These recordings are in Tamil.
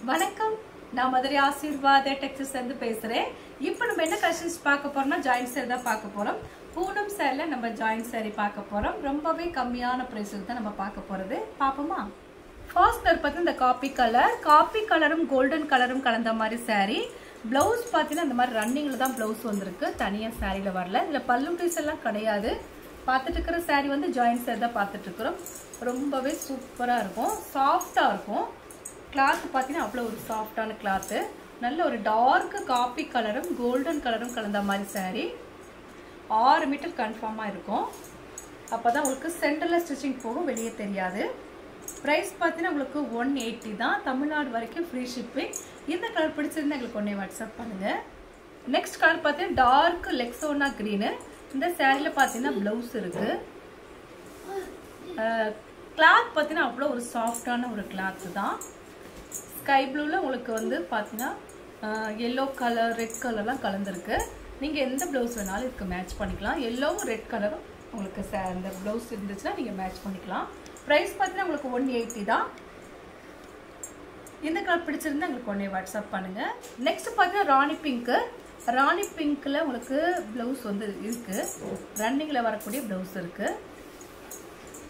வணக்கம், நான் மதுரை ஆசீர்வாத டெக்ஸ்டைல்ஸ் இருந்து பேசுறேன். இப்போ நம்ம என்ன கலெக்ஷன்ஸ் பார்க்க போறோம்னா ஜாயிண்ட் சேரி தான் பார்க்க போறோம். பூனம் சேரில நம்ம ஜாயிண்ட் சேரி பார்க்க போறோம். ரொம்பவே கம்மியான பிரைஸ்ல தான் நம்ம பார்க்க போறது. பாப்போமா? ஃபர்ஸ்ட் கலர் பார்த்து இந்த காப்பி கலரும் கோல்டன் கலரும் கலந்த மாதிரி சாரி. பிளவுஸ் பார்த்தீங்கன்னா இந்த மாதிரி ரன்னிங்ல தான் பிளவுஸ் வந்திருக்கு, தனியா சாரியில வரல. இதுல பல்லு பீஸ் எல்லாம் கிடையாது. பார்த்துட்டு இருக்கிற சாரி வந்து ஜாயிண்ட் சேரி தான் பார்த்துட்டு இருக்கிறோம். ரொம்பவே சூப்பரா இருக்கும், சாஃப்டா இருக்கும். கிளாத் பார்த்தீங்கன்னா அவ்வளோ ஒரு சாஃப்டான கிளாத்து. நல்ல ஒரு டார்க் காப்பி கலரும் கோல்டன் கலரும் கலந்த மாதிரி சாரி. 6 மீட்டர் கன்ஃபார்மாக இருக்கும். அப்போ தான் உங்களுக்கு சென்டரில் ஸ்டிச்சிங் போகும், வெளியே தெரியாது. ப்ரைஸ் பார்த்தீங்கன்னா உங்களுக்கு 180 தான். தமிழ்நாடு வரைக்கும் ஃப்ரீ ஷிப்பிங். இந்த கலர் பிடிச்சிருந்தா எங்களுக்கு ஒன்றே வாட்ஸ்அப் பண்ணுங்கள். நெக்ஸ்ட் கலர் பார்த்தீங்கன்னா டார்க் லெக்ஸோனா க்ரீனு. இந்த சாரியில் பார்த்தீங்கன்னா ப்ளவுஸ் இருக்குது. கிளாத் பார்த்தீங்கன்னா அவ்வளோ ஒரு சாஃப்டான ஒரு கிளாத்து தான். ஸ்கை ப்ளூவில் உங்களுக்கு வந்து பார்த்தீங்கன்னா எல்லோ கலர் ரெட் கலர்லாம் கலந்துருக்கு. நீங்கள் எந்த ப்ளவுஸ் வேணாலும் இதுக்கு மேட்ச் பண்ணிக்கலாம். எல்லோவும் ரெட் கலரும் உங்களுக்கு இந்த ப்ளவுஸ் இருந்துச்சுன்னா நீங்கள் மேட்ச் பண்ணிக்கலாம். ப்ரைஸ் பார்த்தீங்கன்னா உங்களுக்கு 180 தான். இந்த கலர் பிடிச்சிருந்தா உங்களுக்கு ஒன்றே வாட்ஸ்அப் பண்ணுங்கள். நெக்ஸ்ட் பார்த்தீங்கன்னா ராணி பிங்க்கில் உங்களுக்கு ப்ளவுஸ் வந்து இருக்குது. ரன்னிங்கில் வரக்கூடிய ப்ளவுஸ் இருக்குது.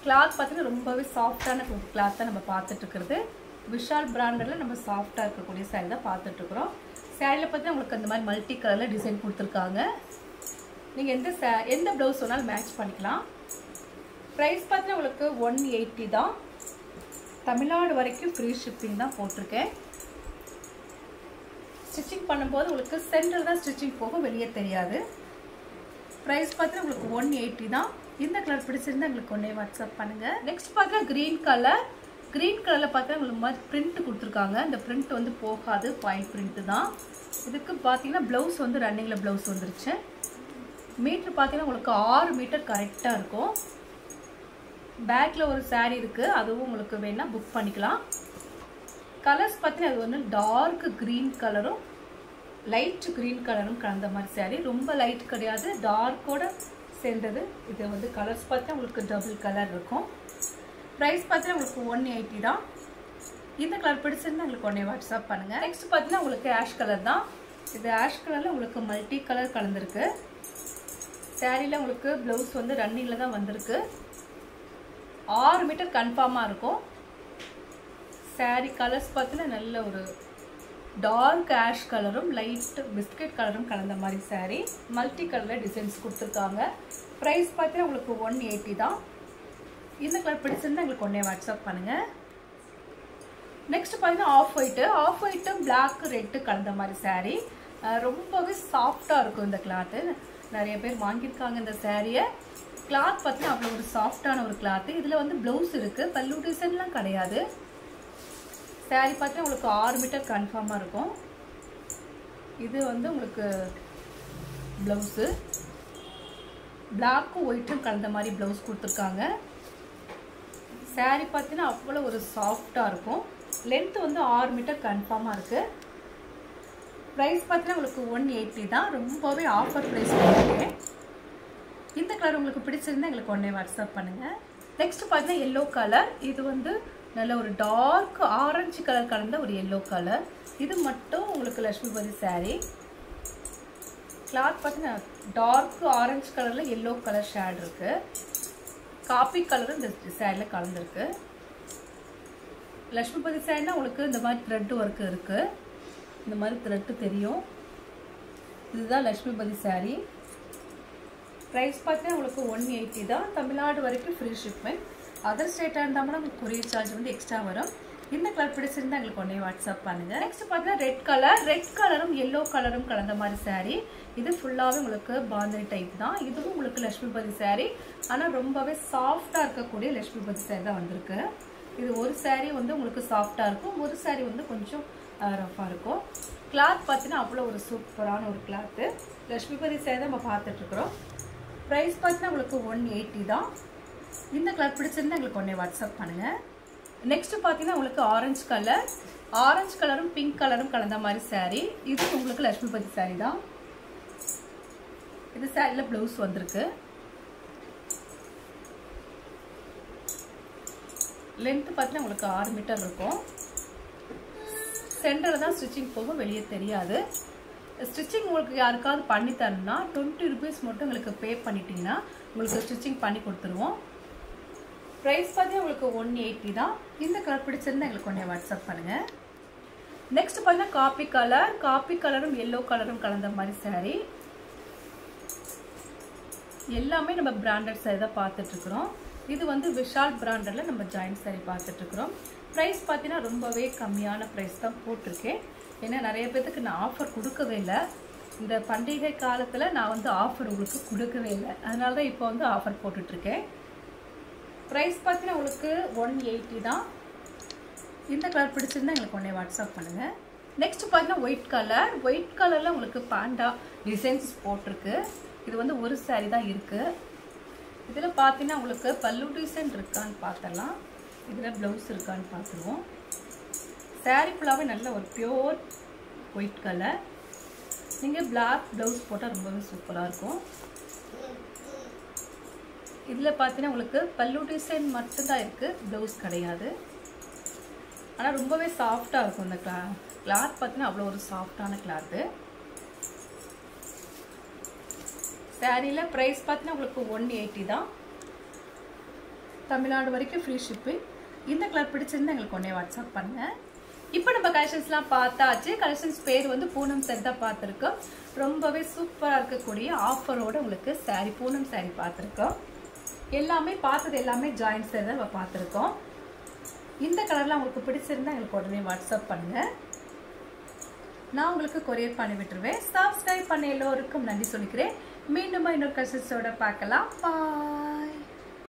கிளாத் பார்த்தீங்கன்னா ரொம்பவே சாஃப்டான கிளாத்தை நம்ம பார்த்துட்டு இருக்கிறது. விஷால் பிராண்டில் நம்ம சாஃப்டாக இருக்கக்கூடிய சாரி தான் பார்த்துட்டு இருக்கிறோம். சாரியில் பார்த்தீங்கன்னா உங்களுக்கு அந்த மாதிரி மல்டி கலரில் டிசைன் கொடுத்துருக்காங்க. நீங்கள் எந்த ப்ளவுஸ் வேணாலும் மேட்ச் பண்ணிக்கலாம். ப்ரைஸ் பார்த்தீங்கன்னா உங்களுக்கு 180 தான். தமிழ்நாடு வரைக்கும் ஃப்ரீ ஷிப்பிங் தான் போட்டிருக்கேன். ஸ்டிச்சிங் பண்ணும்போது உங்களுக்கு சென்டர் தான் ஸ்டிச்சிங் போகும், வெளியே தெரியாது. ப்ரைஸ் பார்த்தீங்கன்னா உங்களுக்கு 180 தான். இந்த கலர் பிடிச்சிருந்தா எங்களுக்கு ஒன்றே வாட்ஸ்அப் பண்ணுங்கள். நெக்ஸ்ட் பார்த்தீங்கன்னா க்ரீன் கலரில் பார்த்தா உங்களுக்கு மாதிரி பிரிண்ட் கொடுத்துருக்காங்க. இந்த பிரிண்ட் வந்து போகாது, பாயிண்ட் பிரிண்ட்டு தான். இதுக்கு பார்த்தீங்கன்னா ப்ளவுஸ் வந்து ரன்னிங்கில் ப்ளவுஸ் வந்துருச்சு. மீட்ரு பார்த்தீங்கன்னா உங்களுக்கு 6 மீட்டர் கரெக்டாக இருக்கும். பேக்கில் ஒரு சாரீ இருக்குது, அதுவும் உங்களுக்கு வேணால் புக் பண்ணிக்கலாம். கலர்ஸ் பார்த்தீங்கன்னா அது வந்து டார்க் க்ரீன் கலரும் லைட் க்ரீன் கலரும் கலந்த மாதிரி சாரீ. ரொம்ப லைட் கிடையாது, டார்க்கோட சேர்ந்தது. இது வந்து கலர்ஸ் பார்த்தீங்கன்னா உங்களுக்கு டபுள் கலர் இருக்கும். ப்ரைஸ் பார்த்தீங்கன்னா உங்களுக்கு 180 தான். இந்த கலர் பிடிச்சிருந்தா உங்களுக்கு ஒன்றே வாட்ஸ்அப் பண்ணுங்கள். நெக்ஸ்ட் பார்த்தீங்கன்னா உங்களுக்கு ஆஷ் கலர் தான். இது ஆஷ் கலரில் உங்களுக்கு மல்டி கலர் கலந்துருக்கு. சாரியில் உங்களுக்கு ப்ளவுஸ் வந்து ரன்னிங்கில் தான் வந்திருக்கு. 6 மீட்டர் கன்ஃபார்மாக இருக்கும். சாரி கலர்ஸ் பார்த்தீங்கன்னா நல்ல ஒரு டார்க் ஆஷ் கலரும் லைட் பிஸ்கட் கலரும் கலந்த மாதிரி சாரி. மல்டி கலரில் டிசைன்ஸ் கொடுத்துருக்காங்க. ப்ரைஸ் பார்த்தீங்கன்னா உங்களுக்கு 180 தான். இந்த கலர் பிடிச்சிருந்தா எங்களுக்கு ஒன்றே வாட்ஸ்அப் பண்ணுங்கள். நெக்ஸ்ட் பார்த்தீங்கன்னா ஆஃப் ஒயிட்டு பிளாக் ரெட்டு கலந்த மாதிரி சாரீ. ரொம்பவே சாஃப்டாக இருக்கும் இந்த கிளாத்து. நிறைய பேர் வாங்கியிருக்காங்க இந்த சாரியை. கிளாத் பார்த்தீங்கன்னா அவ்வளோ ஒரு சாஃப்டான ஒரு கிளாத்து. இதில் வந்து ப்ளவுஸ் இருக்குது, பல்லு டிசைன்லாம் கிடையாது. சாரீ பார்த்தீங்கன்னா உங்களுக்கு 6 மீட்டர் கன்ஃபார்மாக இருக்கும். இது வந்து உங்களுக்கு ப்ளவுஸு பிளாக்கும் ஒயிட்டும் கலந்த மாதிரி ப்ளவுஸ் கொடுத்துருக்காங்க. சாரீ பார்த்தீங்கன்னா அவ்வளோ ஒரு சாஃப்டாக இருக்கும். லென்த் வந்து 6 மீட்டர் கன்ஃபார்மாக இருக்குது. ப்ரைஸ் பார்த்தீங்கன்னா உங்களுக்கு 180 தான். ரொம்பவே ஆஃபர் ப்ரைஸ் பண்ணியிருக்கேன். இந்த கலர் உங்களுக்கு பிடிச்சிருந்தா எங்களுக்கு ஒன்றே வாட்ஸ்அப் பண்ணுங்கள். நெக்ஸ்ட் பார்த்தீங்கன்னா எல்லோ கலர். இது வந்து நல்ல ஒரு டார்க் ஆரஞ்சு கலர் கலந்த ஒரு எல்லோ கலர். இது மட்டும் உங்களுக்கு லட்சுமிபதி சாரீ. கிளாத் பார்த்தீங்கன்னா டார்க் ஆரஞ்சு கலரில் எல்லோ கலர் ஷேட் இருக்குது. காப்பி கலரும் இந்த சாரியில் கலந்துருக்கு. லட்சுமிபதி சாரினா உங்களுக்கு இந்த மாதிரி த்ரெட் ஒர்க்கு இருக்குது. இந்த மாதிரி த்ரெட்டு தெரியும். இதுதான் லட்சுமிபதி சாரீ. ப்ரைஸ் பார்த்தீங்கன்னா உங்களுக்கு 180 தான். தமிழ்நாடு வரைக்கும் ஃப்ரீ ஷிப்மெண்ட். அதர் ஸ்டேட்டாக இருந்தால் உங்களுக்கு கொரியர் சார்ஜ் வந்து எக்ஸ்ட்ரா வரும். இந்த கலர் பிடிச்சிருந்தா எங்களுக்கு ஒன்றே வாட்ஸ்அப் பண்ணுங்கள். நெக்ஸ்ட் பார்த்தீங்கன்னா ரெட் கலரும் எல்லோ கலரும் கலந்த மாதிரி சாரீ. இது ஃபுல்லாகவே உங்களுக்கு பாந்தனி டைப் தான். இதுவும் உங்களுக்கு லட்சுமிபதி சாரீ. ஆனால் ரொம்பவே சாஃப்டாக இருக்கக்கூடிய லட்சுமிபதி சாரீ தான் வந்திருக்கு. இது ஒரு சாரீ வந்து உங்களுக்கு சாஃப்டாக இருக்கும், ஒரு சாரீ வந்து கொஞ்சம் ரஃபாக இருக்கும். கிளாத் பார்த்தீங்கன்னா அவ்வளோ ஒரு சூப்பரான ஒரு கிளாத்து. லட்சுமிபதி சாரீ தான் நம்ம பார்த்துட்ருக்குறோம். ப்ரைஸ் பார்த்தீங்கன்னா உங்களுக்கு 180 தான். இந்த கலர் பிடிச்சிருந்தா எங்களுக்கு ஒன்றே வாட்ஸ்அப் பண்ணுங்கள். நெக்ஸ்ட் பார்த்தீங்கன்னா உங்களுக்கு ஆரஞ்சு கலரும் பிங்க் கலரும் கலந்த மாதிரி சாரீ. இது உங்களுக்கு லட்சுமிபதி சாரீ தான். இது சாரியில் ப்ளவுஸ் வந்திருக்கு. லென்த் பார்த்தீங்கன்னா உங்களுக்கு 6 மீட்டர் இருக்கும். சென்டரில் தான் ஸ்டிச்சிங் போகும், வெளியே தெரியாது. ஸ்டிச்சிங் உங்களுக்கு யாருக்காவது பண்ணி தரணும்னா 20 rupees மட்டும் உங்களுக்கு பே பண்ணிட்டீங்கன்னா உங்களுக்கு ஸ்டிச்சிங் பண்ணி கொடுத்துருவோம். ப்ரைஸ் பார்த்தீங்கன்னா உங்களுக்கு 180 தான். இந்த கலர் பிடிச்சிருந்தா எங்களுக்கு ஒன்றே வாட்ஸ்அப் பண்ணுங்கள். நெக்ஸ்ட் பார்த்தீங்கன்னா காப்பி கலரும் எல்லோ கலரும் கலந்த மாதிரி சாரீ. எல்லாமே நம்ம பிராண்டட் சாரீ தான் பார்த்துட்ருக்குறோம். இது வந்து விஷால் பிராண்டடில் நம்ம ஜாயிண்ட் சாரீ பார்த்துட்ருக்குறோம். ப்ரைஸ் பார்த்தீங்கன்னா ரொம்பவே கம்மியான ப்ரைஸ் தான் போட்டிருக்கேன். ஏன்னா நிறைய பேருக்கு நான் ஆஃபர் கொடுக்கவே இல்லை. இந்த பண்டிகை காலத்தில் நான் வந்து ஆஃபர் உங்களுக்கு கொடுக்கவே இல்லை. அதனால தான் இப்போ வந்து ஆஃபர் போட்டுட்ருக்கேன். ப்ரைஸ் பார்த்தீங்கன்னா உங்களுக்கு 180 தான். இந்த கலர் பிடிச்சிருந்தா எங்களுக்கு ஒன்றே வாட்ஸ்அப் பண்ணுங்கள். நெக்ஸ்ட் பார்த்தீங்கன்னா ஒயிட் கலரில் உங்களுக்கு பாண்டா டிசைன்ஸ் போட்டிருக்கு. இது வந்து ஒரு சாரீ தான் இருக்குது. இதில் பார்த்தீங்கன்னா உங்களுக்கு பல்லு டிசைன் இருக்கான்னு பார்த்தலாம். இதில் ப்ளவுஸ் இருக்கான்னு பார்த்துருவோம். சாரீ ஃபுல்லாகவே நல்ல ஒரு பியோர் ஒயிட் கலர். நீங்கள் பிளாக் ப்ளவுஸ் போட்டால் ரொம்பவே சூப்பராக இருக்கும். இதில் பார்த்தீங்கன்னா உங்களுக்கு பல்லு டிசைன் மட்டும்தான் இருக்குது, ப்ளவுஸ் கிடையாது. ஆனால் ரொம்பவே சாஃப்டாக இருக்கும். இந்த கிளாத் பார்த்தீங்கன்னா அவ்வளோ ஒரு சாஃப்டான கிளாத்து. சாரியில் ப்ரைஸ் பார்த்தீங்கன்னா உங்களுக்கு 180 தான். தமிழ்நாடு வரைக்கும் ஃப்ரீ ஷிப்பிங். இந்த கலர் பிடிச்சிருந்தா எங்களுக்கு ஒன்றே வாட்ஸ்அப் பண்ணுங்கள். இப்போ நம்ம கலெக்ஷன்ஸ்லாம் பார்த்தாச்சு. கலெக்ஷன்ஸ் பேர் வந்து பூனம் செட் தான் பார்த்துருக்கோம். ரொம்பவே சூப்பராக இருக்கக்கூடிய ஆஃபரோடு உங்களுக்கு சாரீ பூனம் சாரீ பார்த்துருக்கோம். எல்லாமே பார்த்தது எல்லாமே ஜாயிண்ட் சாரீ தான் நம்ம பார்த்துருக்கோம். இந்த கலர்லாம் உங்களுக்கு பிடிச்சிருந்தா எங்களுக்கு உடனே வாட்ஸ்அப் பண்ணுங்கள். நான் உங்களுக்கு கொரியர் பண்ணி விட்டுருவேன். சப்ஸ்கிரைப் பண்ண எல்லோருக்கும் நன்றி சொல்லிக்கிறேன். மீண்டும் இன்னொரு கலெக்ஷன்ஸோட பார்க்கலாம். பாய்.